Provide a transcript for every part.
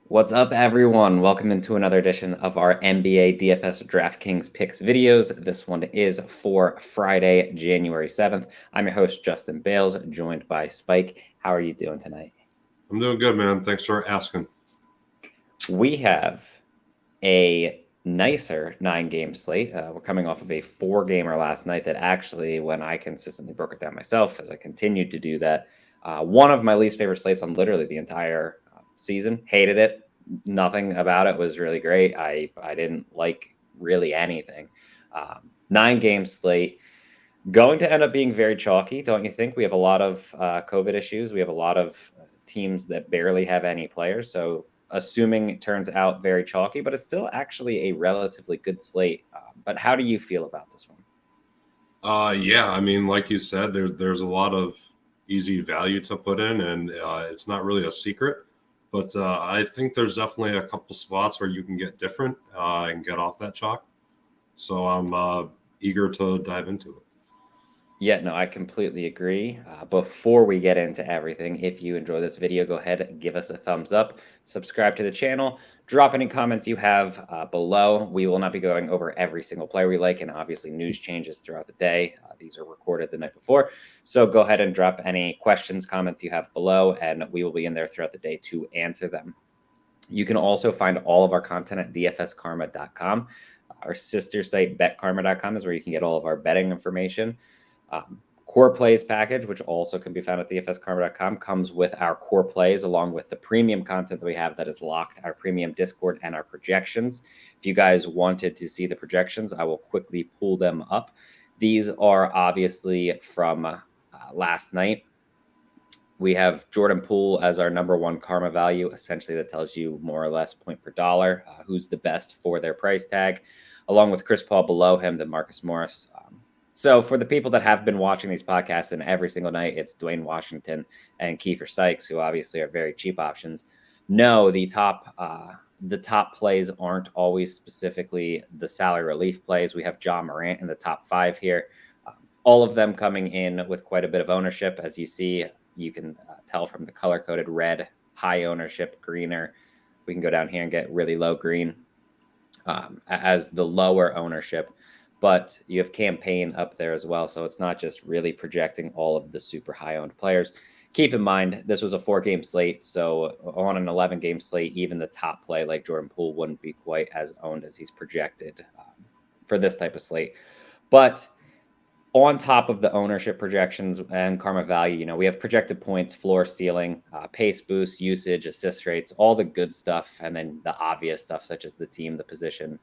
What's up, everyone? Welcome into another edition of our NBA DFS DraftKings Picks videos. This one is for Friday, January 7th. I'm your host, Justin Bales, joined by Spike. How are you doing tonight? I'm doing good, man. Thanks for asking. We have a nicer 9-game slate. We're coming off of a 4-gamer last night that actually, when I consistently broke it down myself, as I continued to do that, one of my least favorite slates on literally the entire season. Hated it. Nothing about it was really great. I didn't like really anything. 9-game slate. Going to end up being very chalky, don't you think? We have a lot of COVID issues. We have a lot of teams that barely have any players. So assuming it turns out very chalky, but it's still actually a relatively good slate. But how do you feel about this one? Yeah, I mean, like you said, there's a lot of easy value to put in, and it's not really a secret. But I think there's definitely a couple spots where you can get different and get off that chalk. So I'm eager to dive into it. Yeah, no, I completely agree. Before we get into everything, if you enjoy this video, go ahead and give us a thumbs up, subscribe to the channel, drop any comments you have below. We will not be going over every single player we like, and obviously news changes throughout the day. These are recorded the night before. So go ahead and drop any questions, comments you have below, and we will be in there throughout the day to answer them. You can also find all of our content at dfskarma.com. Our sister site, betkarma.com, is where you can get all of our betting information. Core Plays package, which also can be found at dfskarma.com, comes with our core plays along with the premium content that we have that is locked, our premium Discord, and our projections. If you guys wanted to see the projections, I will quickly pull them up. These are obviously from last night. We have Jordan Poole as our number one karma value. Essentially, that tells you more or less point per dollar, who's the best for their price tag, along with Chris Paul below him, then Marcus Morris. So for the people that have been watching these podcasts and every single night, it's Dwayne Washington and Kiefer Sykes, who obviously are very cheap options. No, the top plays aren't always specifically the salary relief plays. We have Ja Morant in the top 5 here. All of them coming in with quite a bit of ownership. As you see, you can tell from the color-coded red, high ownership, greener. We can go down here and get really low green as the lower ownership. But you have campaign up there as well. So it's not just really projecting all of the super high owned players. Keep in mind, this was a 4-game slate. So on an 11-game slate, even the top play like Jordan Poole wouldn't be quite as owned as he's projected for this type of slate. But on top of the ownership projections and karma value, we have projected points, floor, ceiling, pace boost, usage, assist rates, all the good stuff, and then the obvious stuff such as the team, the position,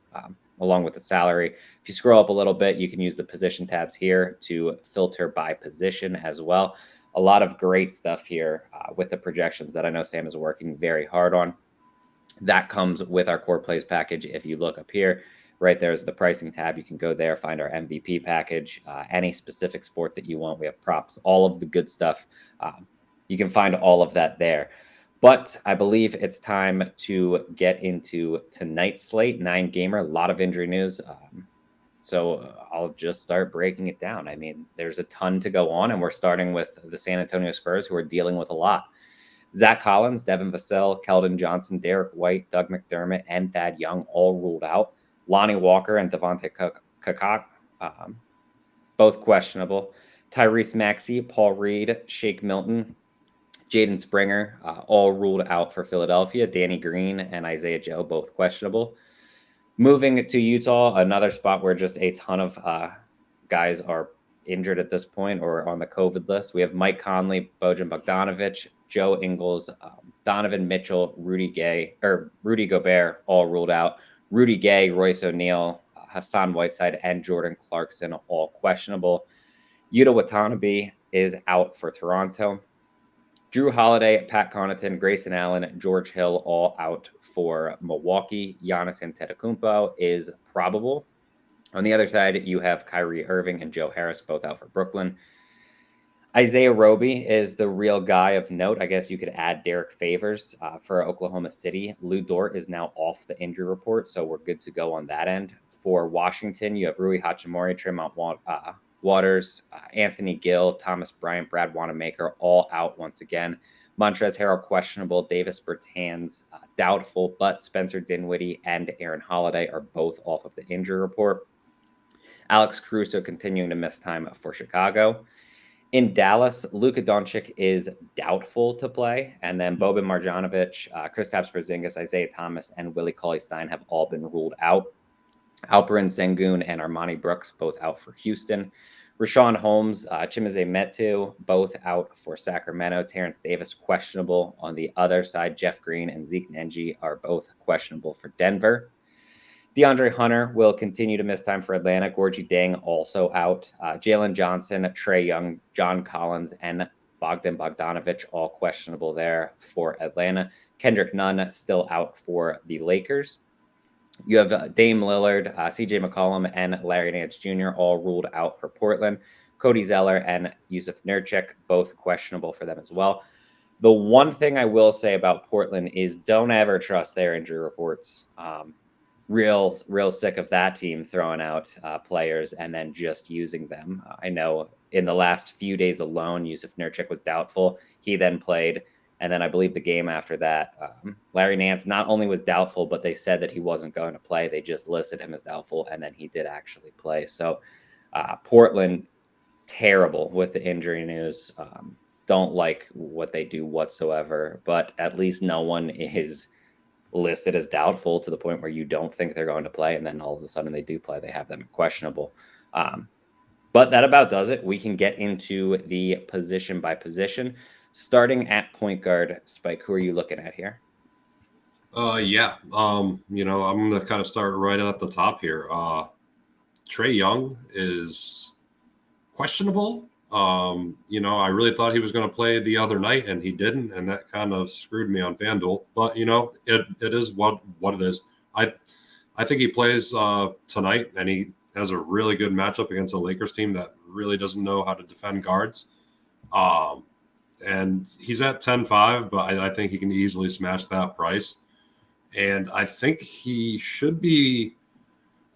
along with the salary. If you scroll up a little bit, you can use the position tabs here to filter by position as well. A lot of great stuff here with the projections that I know Sam is working very hard on. That comes with our core plays package. If you look up here, right there's the pricing tab. You can go there, find our MVP package, any specific sport that you want. We have props, all of the good stuff. You can find all of that there. But I believe it's time to get into tonight's slate, 9-gamer, a lot of injury news. So I'll just start breaking it down. I mean, there's a ton to go on, and we're starting with the San Antonio Spurs, who are dealing with a lot. Zach Collins, Devin Vassell, Keldon Johnson, Derek White, Doug McDermott, and Thad Young all ruled out. Lonnie Walker and Devontae Kakak, both questionable. Tyrese Maxey, Paul Reed, Shake Milton, Jaden Springer, all ruled out for Philadelphia. Danny Green and Isaiah Joe, both questionable. Moving to Utah, another spot where just a ton of guys are injured at this point or on the COVID list. We have Mike Conley, Bojan Bogdanovic, Joe Ingles, Donovan Mitchell, Rudy Gobert, all ruled out. Rudy Gay, Royce O'Neal, Hassan Whiteside, and Jordan Clarkson, all questionable. Yuta Watanabe is out for Toronto. Drew Holiday, Pat Connaughton, Grayson Allen, George Hill, all out for Milwaukee. Giannis Antetokounmpo is probable. On the other side, you have Kyrie Irving and Joe Harris, both out for Brooklyn. Isaiah Roby is the real guy of note. I guess you could add Derek Favors for Oklahoma City. Lou Dort is now off the injury report, so we're good to go on that end. For Washington, you have Rui Hachimura, Tremont Waters, Anthony Gill, Thomas Bryant, Brad Wanamaker, all out once again. Montrezl Harrell questionable, Davis Bertans doubtful, but Spencer Dinwiddie and Aaron Holiday are both off of the injury report. Alex Caruso continuing to miss time for Chicago. In Dallas, Luka Doncic is doubtful to play, and then Boban Marjanovic, Kristaps Porzingis, Isaiah Thomas, and Willie Cauley-Stein have all been ruled out. Alperen Sengun and Armani Brooks both out for Houston. Rashawn Holmes, Chimezie Metu, both out for Sacramento. Terrence Davis questionable on the other side. Jeff Green and Zeke Nenji are both questionable for Denver. DeAndre Hunter will continue to miss time for Atlanta. Gorgie Dang also out. Jalen Johnson, Trae Young, John Collins, and Bogdan Bogdanovic all questionable there for Atlanta. Kendrick Nunn still out for the Lakers. You have Dame Lillard, CJ McCollum, and Larry Nance Jr. all ruled out for Portland. Cody Zeller and Yusuf Nurkic, both questionable for them as well. The one thing I will say about Portland is don't ever trust their injury reports. Real sick of that team throwing out players and then just using them. I know in the last few days alone, Yusuf Nurkic was doubtful. He then played. And then I believe the game after that, Larry Nance not only was doubtful, but they said that he wasn't going to play. They just listed him as doubtful, and then he did actually play. So Portland, terrible with the injury news. Don't like what they do whatsoever, but at least no one is listed as doubtful to the point where you don't think they're going to play, and then all of a sudden they do play. They have them questionable. But that about does it. We can get into the position by position. Starting at point guard, Spike, who are you looking at here? Yeah. I'm going to kind of start right at the top here. Trae Young is questionable. I really thought he was going to play the other night, and he didn't, and that kind of screwed me on FanDuel. But it is what it is. I think he plays tonight, and he has a really good matchup against a Lakers team that really doesn't know how to defend guards. And he's at 10.5, but I think he can easily smash that price. And I think he should be,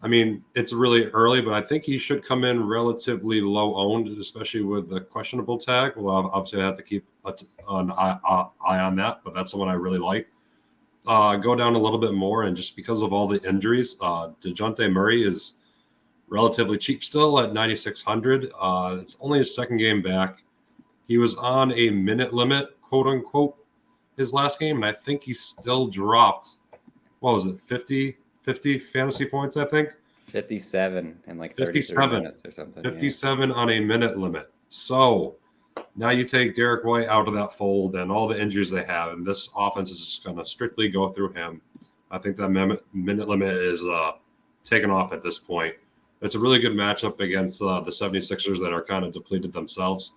it's really early, but I think he should come in relatively low owned, especially with the questionable tag. Well, obviously I have to keep an eye on that, but that's the one I really like. Go down a little bit more, and just because of all the injuries, DeJounte Murray is relatively cheap still at 9,600. It's only his second game back. He was on a minute limit, quote unquote, his last game, and I think he still dropped, 50 fantasy points, I think? 57 in like 33 minutes or something. 57 on a minute limit. So now you take Derek White out of that fold and all the injuries they have, and this offense is just going to strictly go through him. I think that minute limit is taken off at this point. It's a really good matchup against the 76ers that are kind of depleted themselves.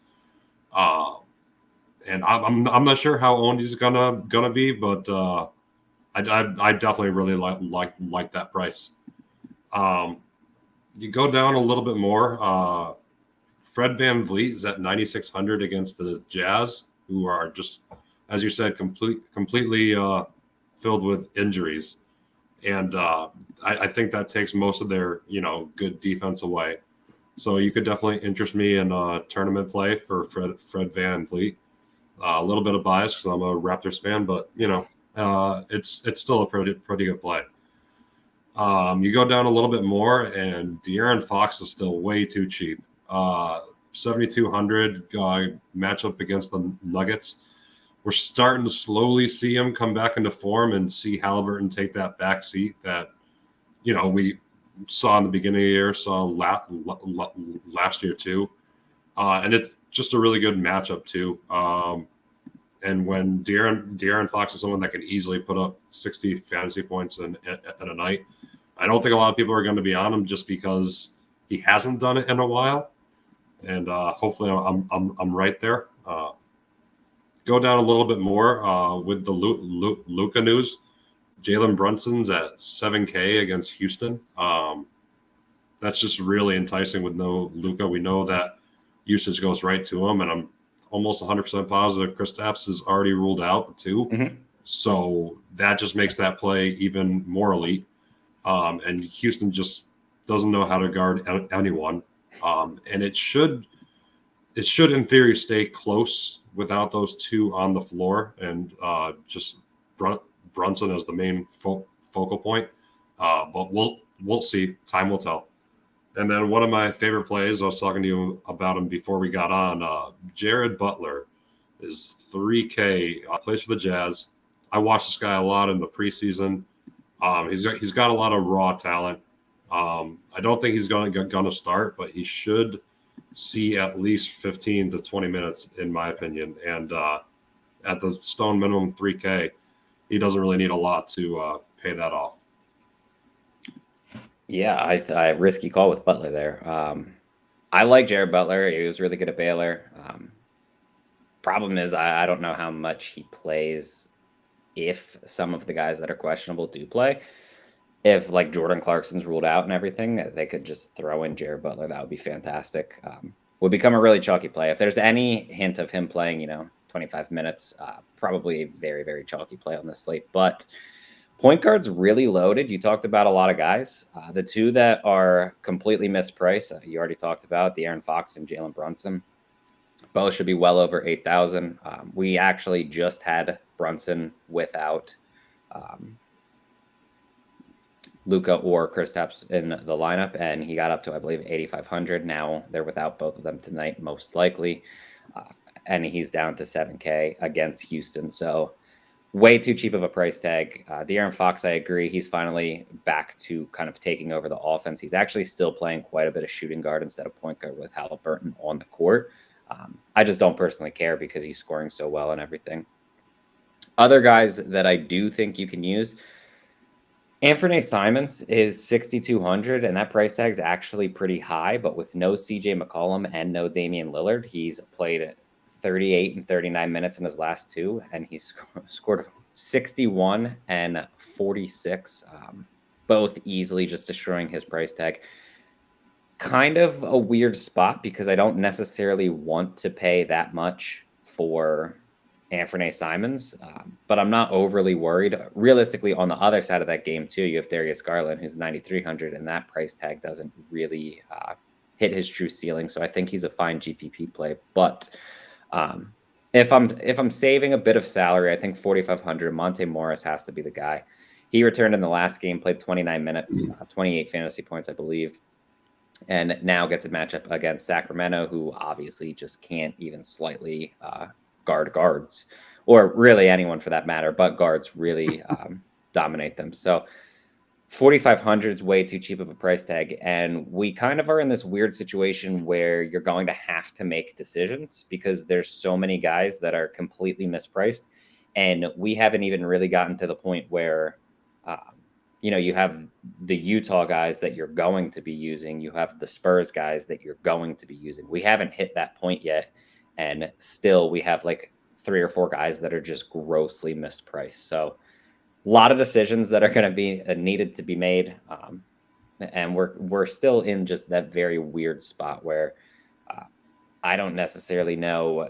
And I'm not sure how owned he's gonna be, but I definitely really like that price. You go down a little bit more. Fred VanVleet is at 9,600 against the Jazz, who are just, as you said, completely filled with injuries, and I think that takes most of their good defense away. So you could definitely interest me in tournament play for Fred VanVleet. A little bit of bias because I'm a Raptors fan, but it's still a pretty good play. You go down a little bit more, and De'Aaron Fox is still way too cheap. 7,200 matchup against the Nuggets. We're starting to slowly see him come back into form and see Halliburton take that back seat that we saw in the beginning of the year, saw last year too. And it's just a really good matchup too. And when De'Aaron Fox is someone that can easily put up 60 fantasy points in a night, I don't think a lot of people are going to be on him just because he hasn't done it in a while. And hopefully I'm right there. Go down a little bit more with the Luka news. Jalen Brunson's at 7K against Houston. That's just really enticing with no Luka. We know that usage goes right to him, and I'm almost 100% positive Kristaps is already ruled out too. Mm-hmm. So that just makes that play even more elite. And Houston just doesn't know how to guard anyone. And it should in theory stay close without those two on the floor and just Brunson as the main focal point. But we'll see. Time will tell. And then one of my favorite plays, I was talking to you about him before we got on. Jared Butler is 3K, plays for the Jazz. I watched this guy a lot in the preseason. He's got a lot of raw talent. I don't think he's going to start, but he should see at least 15 to 20 minutes, in my opinion. And at the stone minimum 3K, he doesn't really need a lot to pay that off. Yeah, I risky call with Butler there. I like Jared Butler. He was really good at Baylor. Problem is, I don't know how much he plays if some of the guys that are questionable do play. If like Jordan Clarkson's ruled out and everything, they could just throw in Jared Butler. That would be fantastic. Would become a really chalky play. If there's any hint of him playing, 25 minutes, probably a very, very chalky play on this slate. But point guard's really loaded. You talked about a lot of guys. The two that are completely mispriced, you already talked about, De'Aaron Fox and Jalen Brunson. Both should be well over 8,000. We actually just had Brunson without Luka or Kristaps in the lineup, and he got up to, I believe, 8,500. Now they're without both of them tonight, most likely. And he's down to 7K against Houston. So way too cheap of a price tag. De'Aaron Fox, I agree. He's finally back to kind of taking over the offense. He's actually still playing quite a bit of shooting guard instead of point guard with Burton on the court. I just don't personally care because he's scoring so well and everything. Other guys that I do think you can use, Anthony Simons is 6,200, and that price tag is actually pretty high, but with no CJ McCollum and no Damian Lillard, he's played 38 and 39 minutes in his last two, and he's scored 61 and 46, both easily just destroying his price tag. Kind of a weird spot because I don't necessarily want to pay that much for Anthony Simons, but I'm not overly worried. Realistically, on the other side of that game, too, you have Darius Garland, who's 9,300, and that price tag doesn't really hit his true ceiling. So I think he's a fine GPP play. But if I'm saving a bit of salary, I think 4,500, Monte Morris has to be the guy. He returned in the last game, played 29 minutes, 28 fantasy points, I believe, and now gets a matchup against Sacramento, who obviously just can't even slightly guard guards, or really anyone for that matter, but guards really dominate them. So 4,500 is way too cheap of a price tag, and we kind of are in this weird situation where you're going to have to make decisions because there's so many guys that are completely mispriced, and we haven't even really gotten to the point where you have the Utah guys that you're going to be using. You have the Spurs guys that you're going to be using. We haven't hit that point yet. And still we have like 3 or 4 guys that are just grossly mispriced. So a lot of decisions that are going to be needed to be made. And we're still in just that very weird spot where I don't necessarily know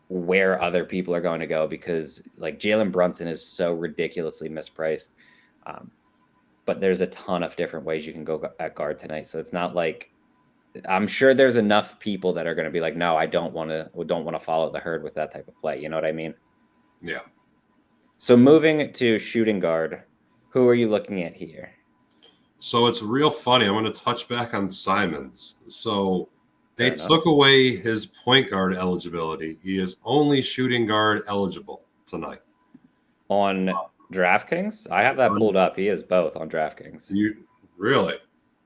where other people are going to go because like Jalen Brunson is so ridiculously mispriced. But there's a ton of different ways you can go at guard tonight. So it's not like, I'm sure there's enough people that are going to be like, no, I don't want to follow the herd with that type of play. You know what I mean? Yeah. So moving to shooting guard, who are you looking at here? So it's real funny. I'm going to touch back on Simons. So they took away his point guard eligibility. He is only shooting guard eligible tonight. On DraftKings? I have that pulled up. He is both on DraftKings. You really?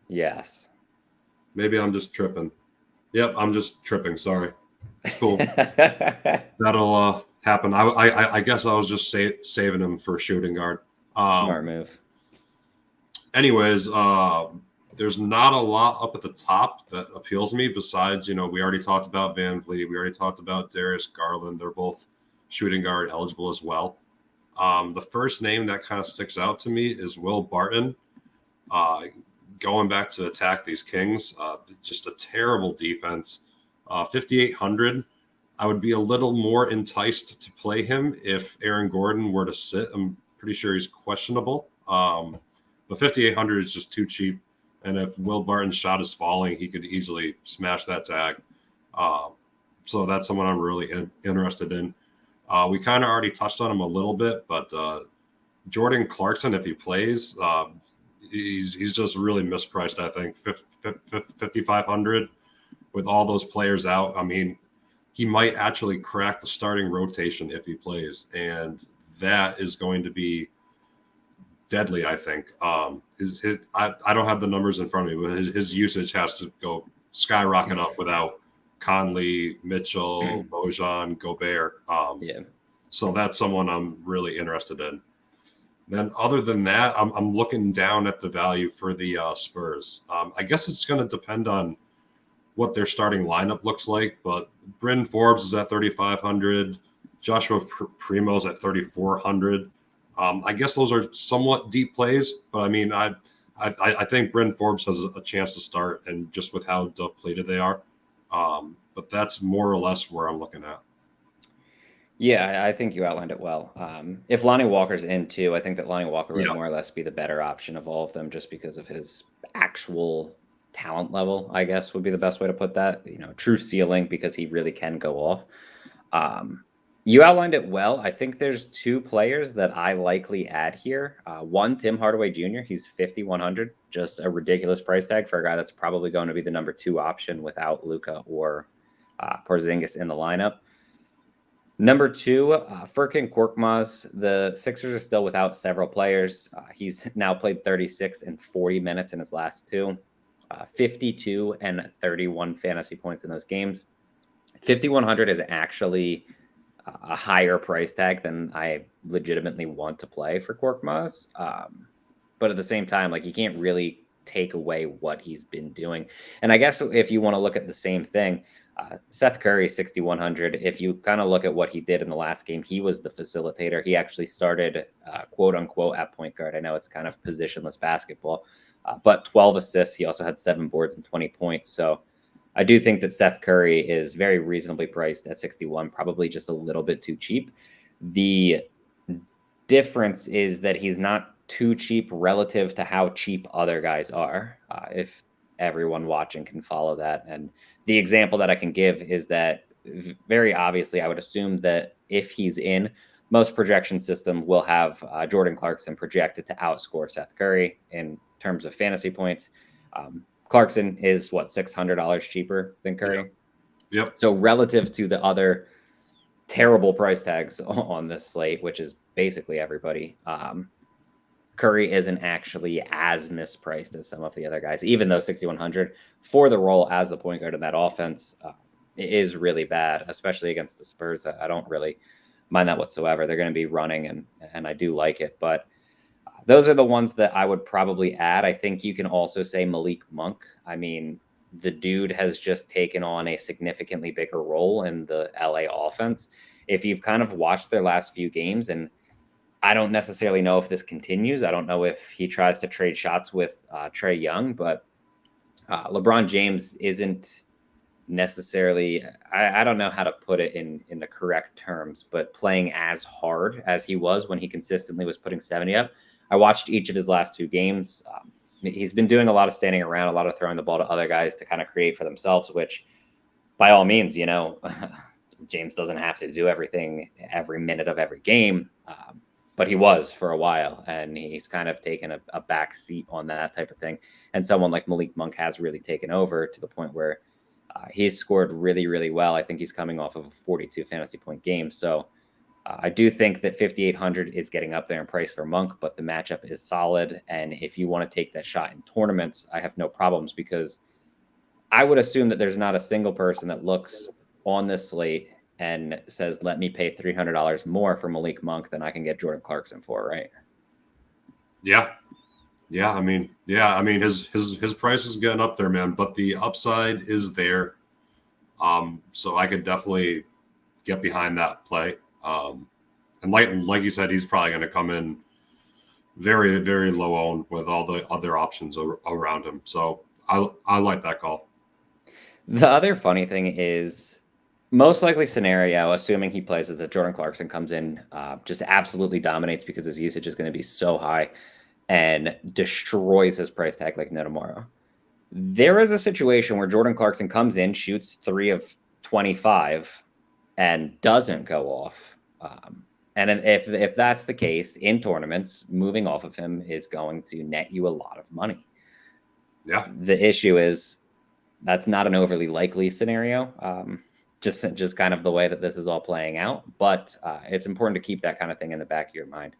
Yes. Maybe I'm just tripping. Yep, I'm just tripping. Sorry. It's cool. That'll happen. I guess I was just saving him for shooting guard. Smart move. Anyways, there's not a lot up at the top that appeals to me besides, we already talked about Van Vliet. We already talked about Darius Garland. They're both shooting guard eligible as well. The first name that kind of sticks out to me is Will Barton. Going back to attack these Kings, just a terrible defense. 5,800. I would be a little more enticed to play him if Aaron Gordon were to sit. I'm pretty sure he's questionable. But 5,800 is just too cheap. And if Will Barton's shot is falling, he could easily smash that tag. So that's someone I'm really interested in. We kind of already touched on him a little bit, but Jordan Clarkson, if he plays, he's just really mispriced. I think 5,500 with all those players out. I mean, he might actually crack the starting rotation if he plays, and that is going to be deadly. I think. I don't have the numbers in front of me, but his usage has to go skyrocket up without Conley, Mitchell, Bojan, Gobert. Yeah. So that's someone I'm really interested in. Then, other than that, I'm looking down at the value for the Spurs. I guess it's going to depend on what their starting lineup looks like, but Bryn Forbes is at 3,500, Joshua Primo's at 3,400. I guess those are somewhat deep plays, but I mean, I think Bryn Forbes has a chance to start, and just with how depleted they are. But that's more or less where I'm looking at. Yeah, I think you outlined it well. If Lonnie Walker's in too, I think that Lonnie Walker would more or less be the better option of all of them, just because of his actual talent level, I guess would be the best way to put that. You know, true ceiling, because he really can go off. You outlined it well. I think there's two players that I likely add here. One, Tim Hardaway Jr. He's 5,100, just a ridiculous price tag for a guy that's probably going to be the number 2 option without Luka or Porzingis in the lineup. Number 2, Furkan Korkmaz. The Sixers are still without several players. He's now played 36 and 40 minutes in his last 2. 52 and 31 fantasy points in those games. 5,100 is actually a higher price tag than I legitimately want to play for Korkmaz. But at the same time, like, you can't really take away what he's been doing. And I guess if you want to look at the same thing, Seth Curry, 6,100. If you kind of look at what he did in the last game, he was the facilitator. He actually started, quote unquote, at point guard. I know it's kind of positionless basketball, but 12 assists. He also had 7 boards and 20 points. So I do think that Seth Curry is very reasonably priced at 61, probably just a little bit too cheap. The difference is that he's not too cheap relative to how cheap other guys are. If everyone watching can follow that. And the example that I can give is that very obviously, I would assume that if he's in, most projection system will have Jordan Clarkson projected to outscore Seth Curry in terms of fantasy points. Clarkson is $600 cheaper than Curry. Yep. So relative to the other terrible price tags on this slate, which is basically everybody, Curry isn't actually as mispriced as some of the other guys, even though 6,100 for the role as the point guard in that offense is really bad, especially against the Spurs. I don't really mind that whatsoever. They're going to be running, and I do like it, but those are the ones that I would probably add. I think you can also say Malik Monk. I mean, the dude has just taken on a significantly bigger role in the LA offense. If you've kind of watched their last few games, and I don't necessarily know if this continues. I don't know if he tries to trade shots with Trae Young, but LeBron James isn't necessarily, I don't know how to put it in the correct terms, but playing as hard as he was when he consistently was putting 70 up. I watched each of his last 2 games. He's been doing a lot of standing around, a lot of throwing the ball to other guys to kind of create for themselves, which by all means, you know, James doesn't have to do everything every minute of every game. But he was for a while, and he's kind of taken a back seat on that type of thing. And someone like Malik Monk has really taken over to the point where he's scored really, really well. I think he's coming off of a 42 fantasy point game. So I do think that 5,800 is getting up there in price for Monk, but the matchup is solid. And if you want to take that shot in tournaments, I have no problems, because I would assume that there's not a single person that looks on this slate and says, let me pay $300 more for Malik Monk than I can get Jordan Clarkson for, right? Yeah. I mean, his price is getting up there, man, but the upside is there. So I could definitely get behind that play. And like you said, he's probably going to come in very, very low owned with all the other options around him. So I like that call. The other funny thing is, most likely scenario, assuming he plays it, that Jordan Clarkson comes in, just absolutely dominates because his usage is going to be so high and destroys his price tag like no tomorrow. There is a situation where Jordan Clarkson comes in, shoots 3 of 25 and doesn't go off. And if that's the case in tournaments, moving off of him is going to net you a lot of money. Yeah. The issue is that's not an overly likely scenario. Just kind of the way that this is all playing out. But it's important to keep that kind of thing in the back of your mind.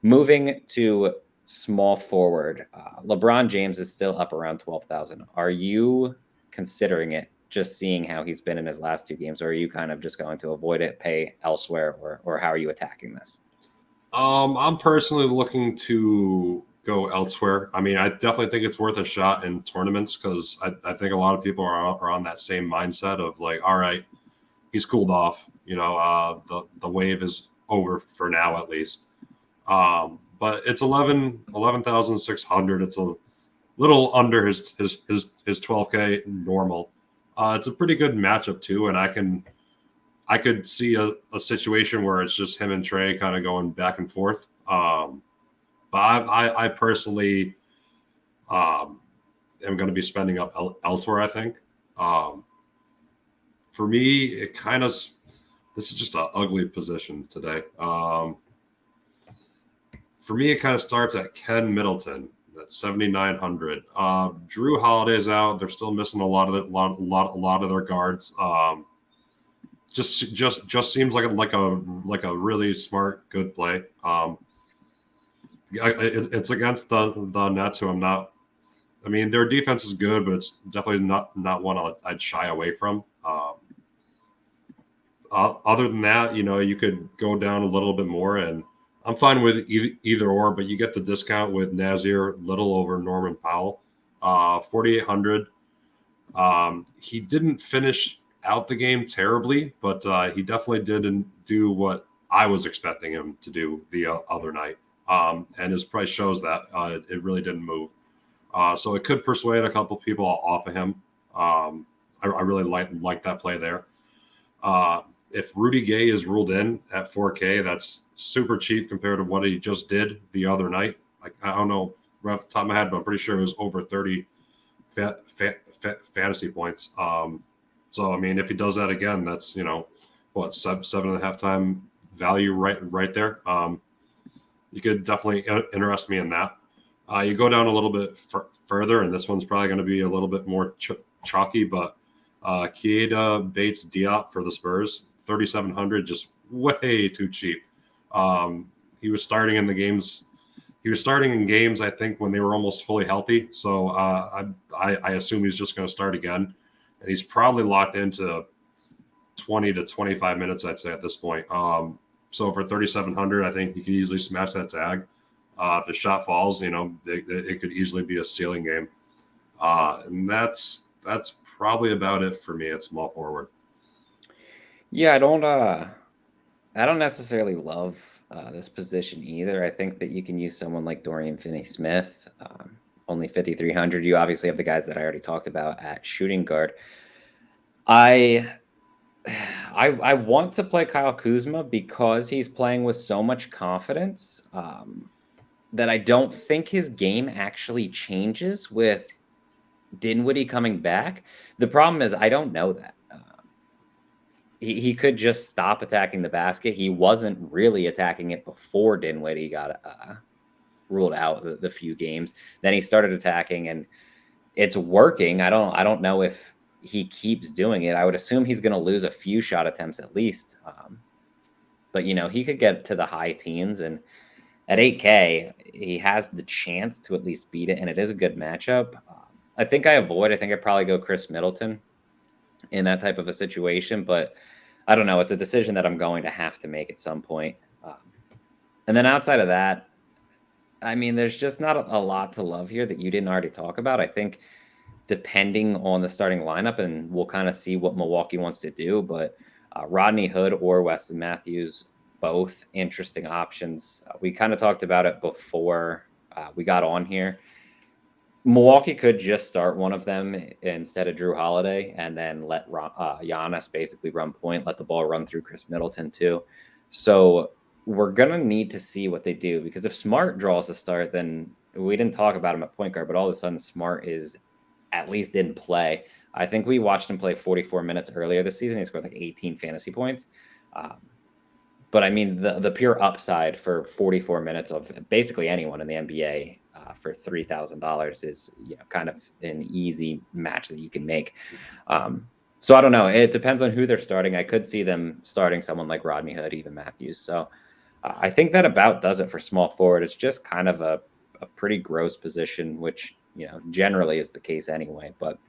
Moving to small forward, LeBron James is still up around 12,000. Are you considering it, just seeing how he's been in his last 2 games, or are you kind of just going to avoid it, pay elsewhere, or how are you attacking this? I'm personally looking to go elsewhere. I mean, I definitely think it's worth a shot in tournaments because I think a lot of people are on that same mindset of like, all right, he's cooled off. The wave is over for now at least. But it's 11,600. It's a little under his 12K normal. It's a pretty good matchup too, and I could see a situation where it's just him and Trey kind of going back and forth. But I personally am going to be spending up elsewhere, I think. For me, it kind of this is just an ugly position today. For me, it kind of starts at Ken Middleton at 7,900. Drew Holiday's out; they're still missing a lot of their guards. Just seems like a really smart, good play. It's against the Nets, who I'm not. I mean, their defense is good, but it's definitely not one I'd shy away from. Other than that, you could go down a little bit more, and I'm fine with either or. But you get the discount with Nazir Little over Norman Powell, 4,800. He didn't finish out the game terribly, but he definitely didn't do what I was expecting him to do the other night. And his price shows that it really didn't move. So it could persuade a couple people off of him. I really like that play there. If Rudy Gay is ruled in at 4K, that's super cheap compared to what he just did the other night. I don't know right off the top of my head, but I'm pretty sure it was over 30 fantasy points. So, I mean, if he does that again, that's, 7.5 time value right there. You could definitely interest me in that. You go down a little bit further, and this one's probably going to be a little bit more chalky, but Keita Bates Diop for the Spurs, 3,700, just way too cheap. He was starting in games, I think, when they were almost fully healthy. So I assume he's just going to start again. And he's probably locked into 20 to 25 minutes, I'd say, at this point. So for 3,700, I think you can easily smash that tag. If his shot falls, it could easily be a ceiling game. And that's probably about it for me at small forward. Yeah, I don't necessarily love this position either. I think that you can use someone like Dorian Finney-Smith, only 5,300. You obviously have the guys that I already talked about at shooting guard. I want to play Kyle Kuzma because he's playing with so much confidence that I don't think his game actually changes with Dinwiddie coming back. The problem is I don't know that. He could just stop attacking the basket. He wasn't really attacking it before Dinwiddie got ruled out the few games. Then he started attacking, and it's working. I don't know if he keeps doing it. I would assume he's going to lose a few shot attempts at least. But, he could get to the high teens, and at 8K, he has the chance to at least beat it, and it is a good matchup. I think I'd probably go Chris Middleton in that type of a situation, but I don't know. It's a decision that I'm going to have to make at some point. And then outside of that, I mean, there's just not a lot to love here that you didn't already talk about. I think depending on the starting lineup, and we'll kind of see what Milwaukee wants to do, but Rodney Hood or Wesley Matthews, both interesting options. We kind of talked about it before we got on here. Milwaukee could just start one of them instead of Drew Holiday and then let Giannis basically run point, let the ball run through Chris Middleton too. So we're going to need to see what they do, because if Smart draws a start, then we didn't talk about him at point guard, but all of a sudden Smart is at least in play. I think we watched him play 44 minutes earlier this season. He scored like 18 fantasy points. But I mean, the pure upside for 44 minutes of basically anyone in the NBA for $3,000 is kind of an easy match that you can make. So I don't know. It depends on who they're starting. I could see them starting someone like Rodney Hood, even Matthews. So I think that about does it for small forward. It's just kind of a pretty gross position, which generally is the case anyway. But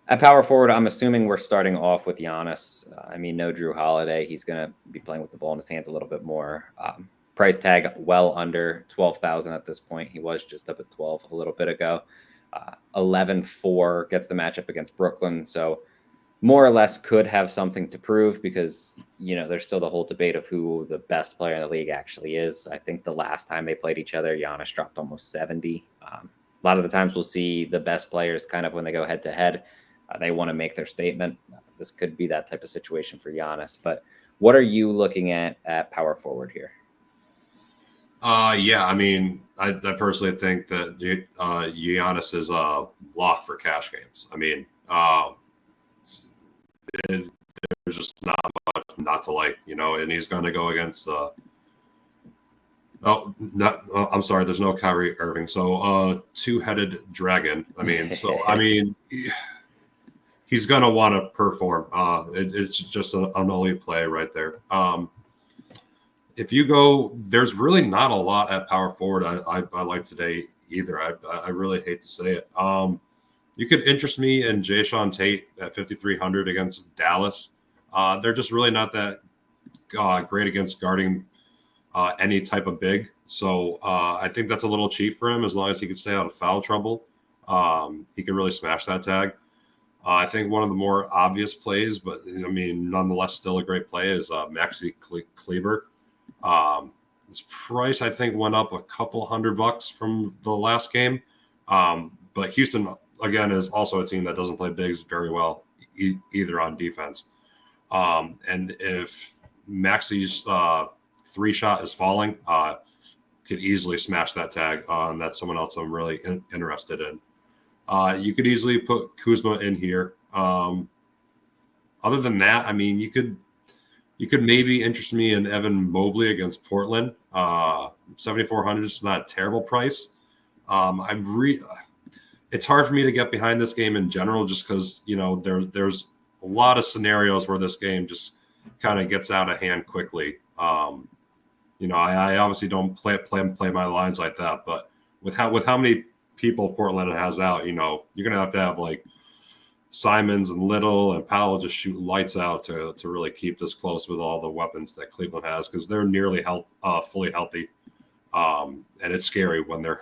at power forward, I'm assuming we're starting off with Giannis. I mean, no Drew Holiday. He's going to be playing with the ball in his hands a little bit more. Price tag well under 12,000 at this point. He was just up at 12 a little bit ago. 11-4 gets the matchup against Brooklyn. So more or less could have something to prove because, there's still the whole debate of who the best player in the league actually is. I think the last time they played each other, Giannis dropped almost 70. A lot of the times we'll see the best players kind of when they go head to head. They want to make their statement. This could be that type of situation for Giannis. But what are you looking at power forward here? Yeah, I mean, I personally think that Giannis is a lock for cash games. I mean, there's just not much not to like, and he's going to go against. I'm sorry, there's no Kyrie Irving. So, two-headed dragon. I mean, he's going to want to perform. It's just an elite play right there. If you go, there's really not a lot at power forward I like today either. I really hate to say it. You could interest me in Jayshawn Tate at 5,300 against Dallas. They're just really not that great against guarding any type of big. So I think that's a little cheap for him as long as he can stay out of foul trouble. He can really smash that tag. I think one of the more obvious plays, but I mean, nonetheless, still a great play is Maxi Klieber. His price, I think, went up a couple $100 from the last game. But Houston, again, is also a team that doesn't play bigs very well either on defense. And if Maxi's 3-shot is falling, could easily smash that tag. And that's someone else I'm really interested in. You could easily put Kuzma in here. Other than that, I mean, you could maybe interest me in Evan Mobley against Portland. 7,400 is not a terrible price. It's hard for me to get behind this game in general, just because there's a lot of scenarios where this game just kind of gets out of hand quickly. I obviously don't play my lines like that, but with how many people Portland has out, you're gonna have to have like Simons and Little and Powell just shoot lights out to really keep this close with all the weapons that Cleveland has, because they're nearly fully healthy, and it's scary when they're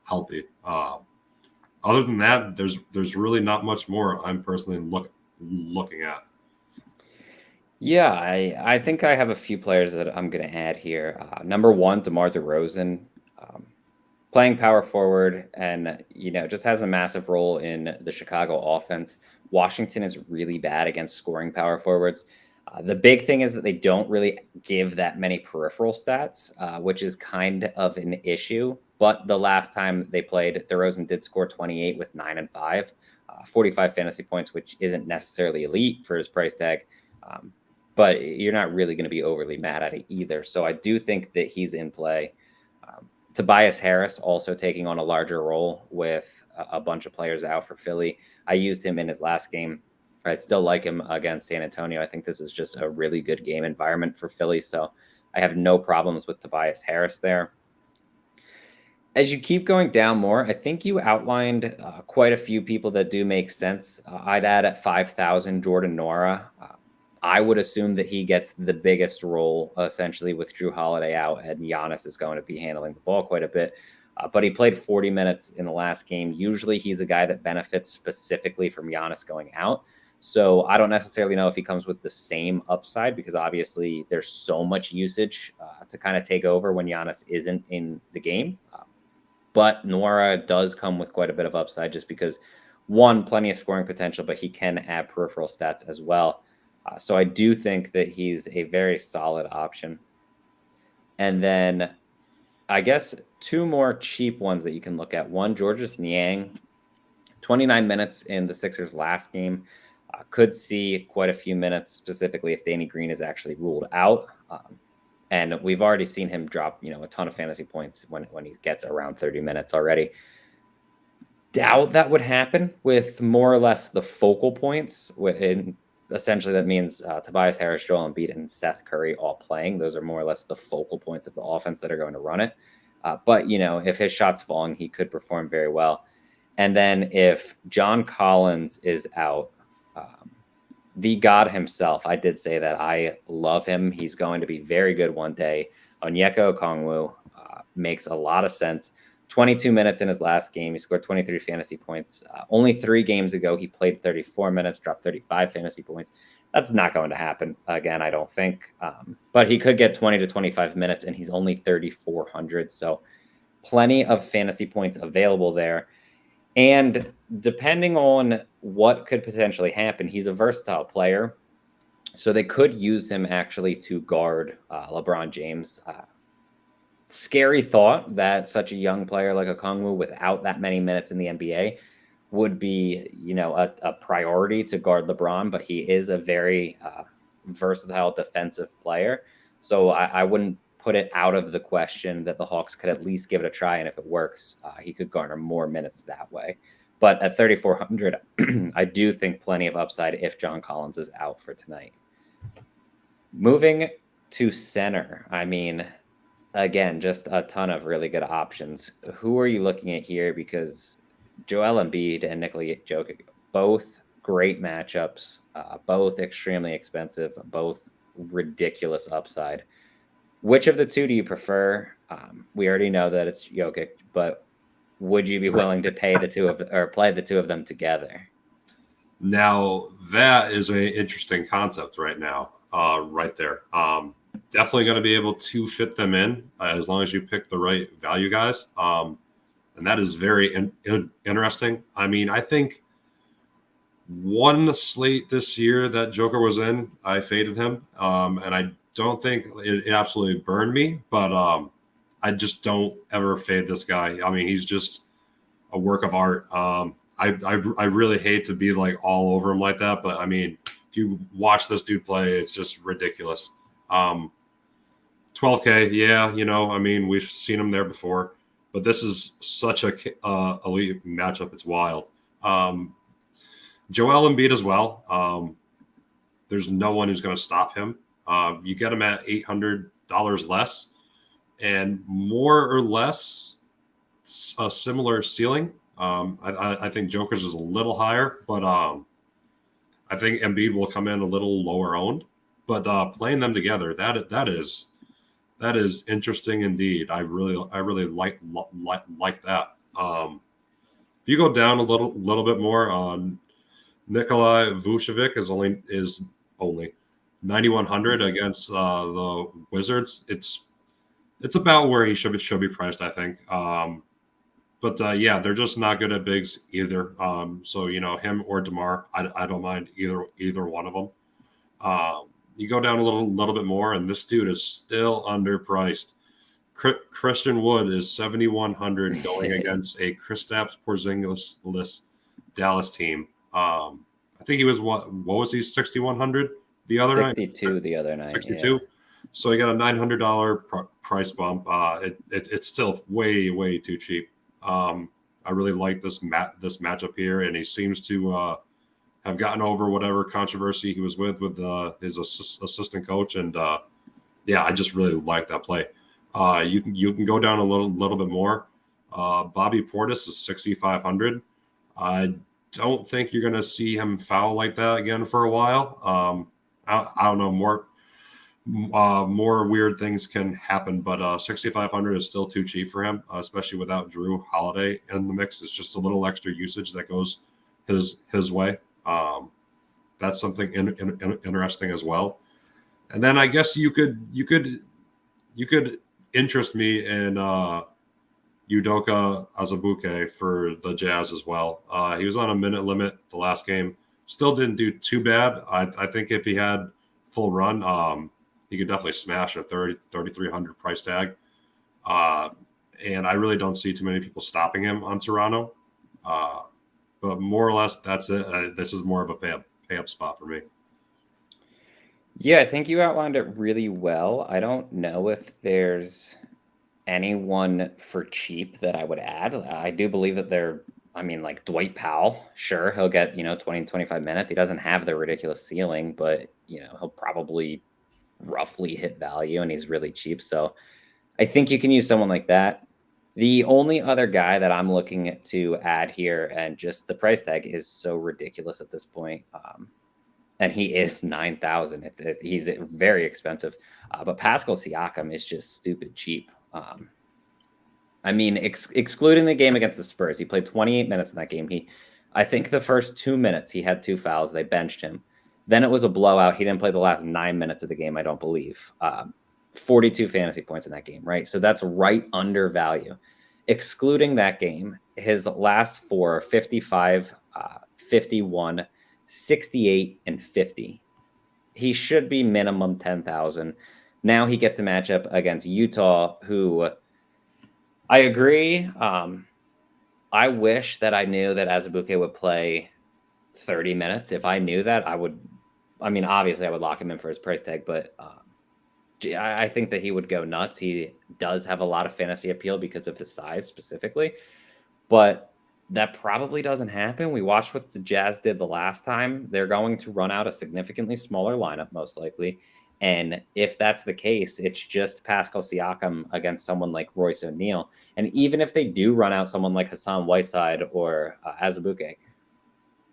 healthy. Other than that, there's really not much more I'm personally looking at. Yeah, I think I have a few players that I'm going to add here. Number one, DeMar DeRozan, playing power forward and, just has a massive role in the Chicago offense. Washington is really bad against scoring power forwards. The big thing is that they don't really give that many peripheral stats, which is kind of an issue. But the last time they played, DeRozan did score 28 with 9 and 5, 45 fantasy points, which isn't necessarily elite for his price tag. But you're not really going to be overly mad at it either. So I do think that he's in play. Tobias Harris also taking on a larger role with a bunch of players out for Philly. I used him in his last game. I still like him against San Antonio. I think this is just a really good game environment for Philly. So I have no problems with Tobias Harris there. As you keep going down more, I think you outlined quite a few people that do make sense. I'd add at 5,000 Jordan Nora. I would assume that he gets the biggest role, essentially, with Drew Holiday out, and Giannis is going to be handling the ball quite a bit. But he played 40 minutes in the last game. Usually he's a guy that benefits specifically from Giannis going out. So I don't necessarily know if he comes with the same upside, because obviously there's so much usage to kind of take over when Giannis isn't in the game. But Nora does come with quite a bit of upside, just because, one, plenty of scoring potential, but he can add peripheral stats as well. So I do think that he's a very solid option. And then I guess two more cheap ones that you can look at. One, Georges Niang, 29 minutes in the Sixers' last game. Could see quite a few minutes, specifically if Danny Green is actually ruled out. And we've already seen him drop, a ton of fantasy points when he gets around 30 minutes already. Doubt that would happen with more or less the focal points. Essentially, that means Tobias Harris, Joel Embiid, and Seth Curry all playing. Those are more or less the focal points of the offense that are going to run it. But, if his shot's falling, he could perform very well. And then if John Collins is out, the God himself, I did say that I love him. He's going to be very good one day. Onyeka Okongwu makes a lot of sense. 22 minutes in his last game. He scored 23 fantasy points. Only 3 games ago, he played 34 minutes, dropped 35 fantasy points. That's not going to happen again, I don't think. But he could get 20 to 25 minutes, and he's only 3,400. So plenty of fantasy points available there. And depending on what could potentially happen, he's a versatile player. So they could use him actually to guard LeBron James. Scary thought that such a young player like Okongwu without that many minutes in the NBA would be, a priority to guard LeBron, but he is a very versatile defensive player. So I wouldn't put it out of the question that the Hawks could at least give it a try. And if it works, he could garner more minutes that way. But at 3,400, I do think plenty of upside if John Collins is out for tonight. Moving to center, again, just a ton of really good options. Who are you looking at here? Because Joel Embiid and Nikola Jokic, both great matchups, both extremely expensive, both ridiculous upside. Which of the two do you prefer? We already know that it's Jokic, but would you be willing to pay play the two of them together? Now, that is an interesting concept right now, right there. Definitely going to be able to fit them in as long as you pick the right value guys. And that is very interesting. I think one slate this year that Joker was in, I faded him. And I don't think it absolutely burned me, but I just don't ever fade this guy. He's just a work of art. I really hate to be like all over him like that, but if you watch this dude play, it's just ridiculous. 12K, yeah, we've seen him there before, but this is such a elite matchup. It's wild. Joel Embiid as well. There's no one who's going to stop him. You get him at $800 less, and more or less a similar ceiling. I think Joker's is a little higher, but I think Embiid will come in a little lower owned. But playing them together, that is interesting indeed. I really like that. If you go down a little bit more, Nikolai Vucevic is only 9,100 against the Wizards. It's about where he should be priced, I think. But yeah, they're just not good at bigs either. So him or DeMar, I don't mind either one of them. You go down a little bit more, and this dude is still underpriced. Christian Wood is 7,100 going against a Kristaps Porzingis Dallas team. I think he was what was he 6,100 the other 62 night? the other night. 62. Yeah. So he got a $900 price bump. It's still way too cheap. I really like this matchup here, and he seems to have gotten over whatever controversy he was with his assistant coach, and yeah, I just really like that play. You can go down a little bit more. Bobby Portis is 6,500. I don't think you're going to see him foul like that again for a while. I don't know, more weird things can happen, but 6,500 is still too cheap for him, especially without Drew Holiday in the mix. It's just a little extra usage that goes his way. That's something interesting as well. And then I guess you could interest me in Udoka Azubuike for the Jazz as well. He was on a minute limit the last game. Still didn't do too bad. I think if he had full run, he could definitely smash a 3,300 price tag. And I really don't see too many people stopping him on Toronto. But but more or less that's it. This is more of a pay up spot for me. Yeah, I think you outlined it really well. I don't know if there's anyone for cheap that I would add. I do believe that I mean, like Dwight Powell, sure, he'll get, 20, 25 minutes. He doesn't have the ridiculous ceiling, but, he'll probably roughly hit value and he's really cheap. So I think you can use someone like that. The only other guy that I'm looking to add here, and just the price tag is so ridiculous at this point. And he is 9,000. He's very expensive, but Pascal Siakam is just stupid cheap. I mean, excluding the game against the Spurs, he played 28 minutes in that game. I think the first 2 minutes he had 2 fouls. They benched him. Then it was a blowout. He didn't play the last 9 minutes of the game, I don't believe. 42 fantasy points in that game, right? So that's right under value. Excluding that game, his last 4, 55, 51, 68, and 50. He should be minimum 10,000. Now he gets a matchup against Utah, who I agree. I wish that I knew that Azubuike would play 30 minutes. If I knew that, obviously I would lock him in for his price tag, but I think that he would go nuts. He does have a lot of fantasy appeal because of his size specifically, but that probably doesn't happen. We watched what the Jazz did the last time. They're going to run out a significantly smaller lineup, most likely. And if that's the case, it's just Pascal Siakam against someone like Royce O'Neal. And even if they do run out someone like Hassan Whiteside or Azubuike,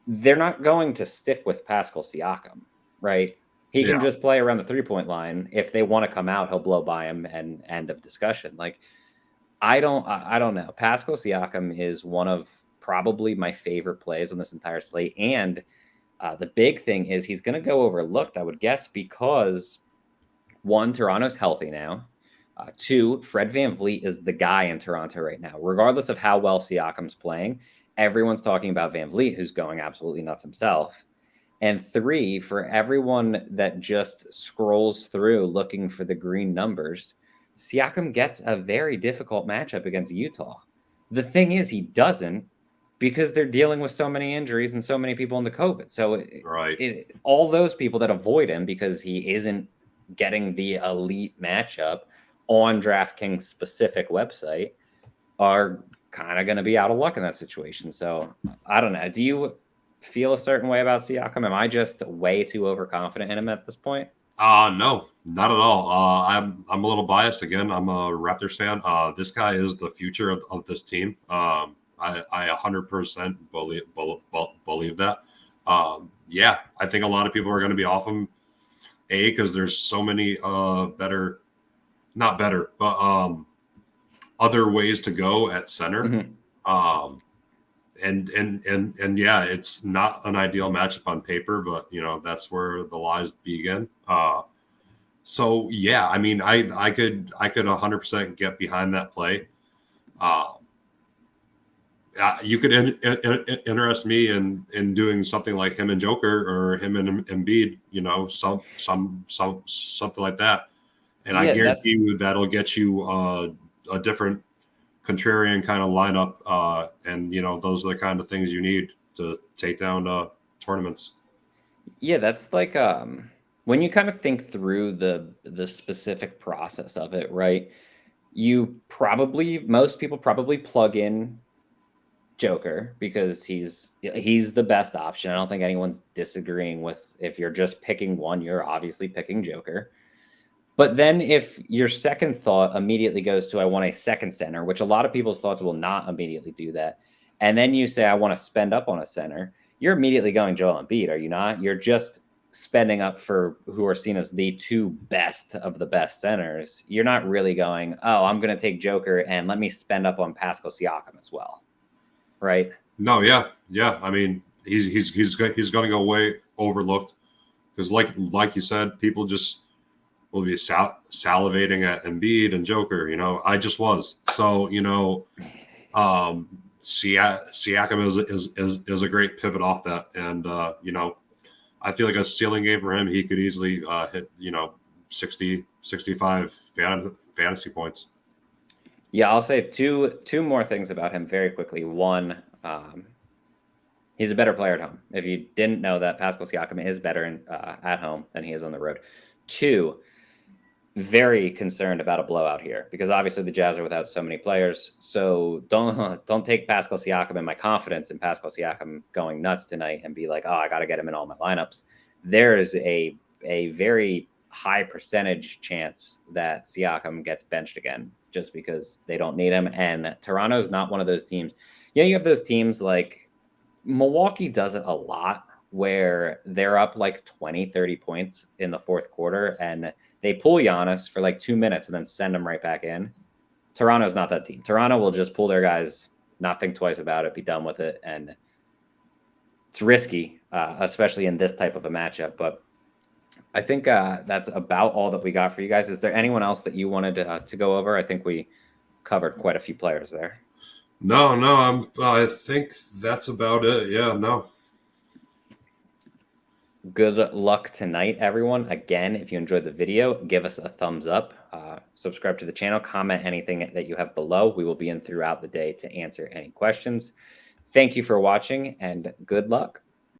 they're not going to stick with Pascal Siakam, right? He can just play around the 3-point line. If they want to come out, he'll blow by him and end of discussion. Like, I don't know. Pascal Siakam is one of probably my favorite plays on this entire slate. And the big thing is he's going to go overlooked, I would guess, because 1, Toronto's healthy now. 2, Fred VanVleet is the guy in Toronto right now. Regardless of how well Siakam's playing, everyone's talking about VanVleet, who's going absolutely nuts himself. And 3, for everyone that just scrolls through looking for the green numbers, Siakam gets a very difficult matchup against Utah. The thing is, he doesn't, because they're dealing with so many injuries and so many people in the COVID. So all those people that avoid him because he isn't getting the elite matchup on DraftKings specific website are kind of going to be out of luck in that situation. So I don't know. Do you feel a certain way about Siakam? Am I just way too overconfident in him at this point? No, not at all. I'm a little biased again. I'm a Raptors fan. This guy is the future of this team. I 100% believe that. Yeah, I think a lot of people are going to be off him. Because there's so many other ways to go at center. Mm-hmm. And yeah, it's not an ideal matchup on paper, but that's where the lies begin. So yeah, I mean, I could 100% get behind that play. You could interest me in doing something like him and Joker or him and Embiid, something like that. And I guarantee you that'll get you a different contrarian kind of lineup. And those are the kind of things you need to take down tournaments. Yeah, that's like when you kind of think through the specific process of it, right? Most people probably plug in Joker because he's the best option. I don't think anyone's disagreeing with, if you're just picking one, you're obviously picking Joker. But then if your second thought immediately goes to, I want a second center, which a lot of people's thoughts will not immediately do that. And then you say, I want to spend up on a center. You're immediately going Joel Embiid, are you not? You're just spending up for who are seen as the 2 best of the best centers. You're not really going, oh, I'm going to take Joker and let me spend up on Pascal Siakam as well. Right? No, yeah. I mean, he's going to go way overlooked because, like you said, people just will be salivating at Embiid and Joker. I just was. So Siakam is a great pivot off that, and I feel like a ceiling game for him. He could easily hit 60, 65 fantasy points. Yeah, I'll say two more things about him very quickly. One, He's a better player at home. If you didn't know that, Pascal Siakam is better at home than he is on the road. 2, very concerned about a blowout here because obviously the Jazz are without so many players. So don't take Pascal Siakam and my confidence in Pascal Siakam going nuts tonight and be like, oh, I got to get him in all my lineups. There is a very high percentage chance that Siakam gets benched again just because they don't need him. And Toronto's not one of those teams. Yeah, you have those teams like Milwaukee does it a lot where they're up like 20, 30 points in the fourth quarter and they pull Giannis for like 2 minutes and then send him right back in. Toronto's not that team. Toronto will just pull their guys, not think twice about it, be done with it. And it's risky, especially in this type of a matchup. But I think that's about all that we got for you guys. Is there anyone else that you wanted to go over? I think we covered quite a few players there. No, I think that's about it. Yeah, no. Good luck tonight, everyone. Again, if you enjoyed the video, give us a thumbs up. Subscribe to the channel. Comment anything that you have below. We will be in throughout the day to answer any questions. Thank you for watching, and good luck.